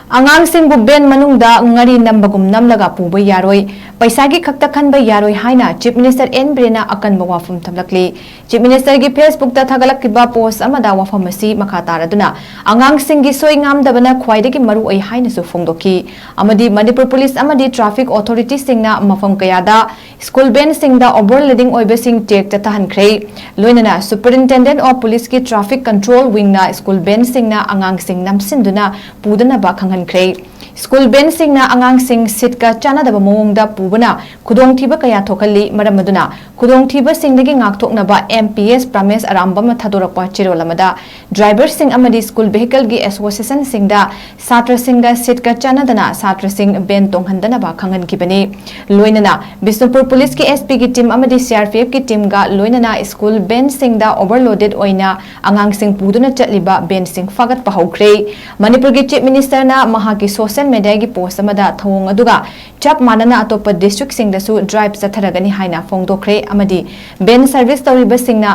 Angangsing ben manungda ngari nambagum namlaga puba yaroi paisagi khakta khanba yaroi haina Chief Minister N Birena akan wafum thamlakli Chief Minister gi Facebook ta thagalakkiba post amada wafam asi makha taraduna angangsing gi soi ngamdabana khwaidagi maru ai haina su phongdoki amadi Manipur Police amadi Traffic Authority singna mafam kayada school ben singda overloading oibe sing tek ta tahankhre loinana Superintendent of Police ki Traffic Control Wing na school ben singna angangsing namsinduna pudana ba School ben singna angangsing sitka chanadaba mawongda pubana khudongthiba kaya thokali maramaduna khudongthiba singdagi ngakthoknaba MPS Pramesh Arambam thadorakpa chirolamada driver sing amadi school vehicle gi association singda satra singda sitka chanadana satra sing ben tonghandana ba khangan kibani loinana Bisnupur Police ki SP ki team amadi CRPF ki team ga loinana school ben singda overloaded oina angangsing puduna chatliba ben sing fagat pahokre Manipur gi Chief Minister na mahaki social media gi post amada thong aduga chap manana atopa district sing dasu drive satharagani haina phongdokre amadi ben service tawriba singna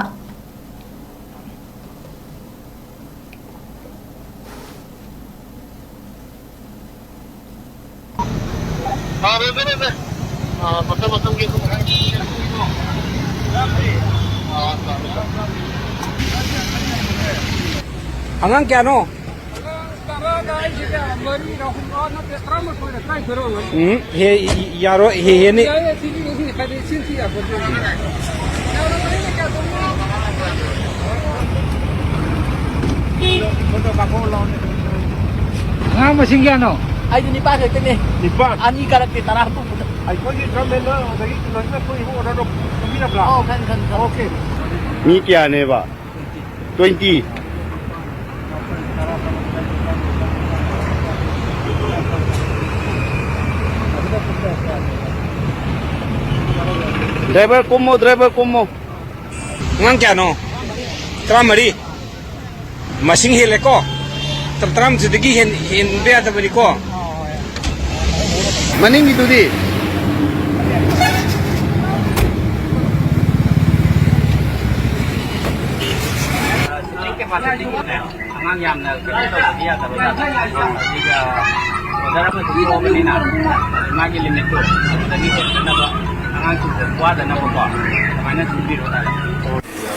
Angang kya no? He yaro he ni. Angang masing kya no? Ay di nipa sa tini. Nipa. Ani karat ti tanah po. Ay ko ni travel na dagi na ko ibo na do kumina bla. Oh kan. Okay. Mi kya ne ba? 20. Driver kumo. Ngang kya no? Tramari. Masing hele ko. Tram sidagi hen be ata bani ko. Maning itu di. Angang yam na kita dia terus dia saudara pun di bawah ini nak magi limit tu. Tadi kita nak angang tu kuat dan nak buat. Mana tu biru tadi.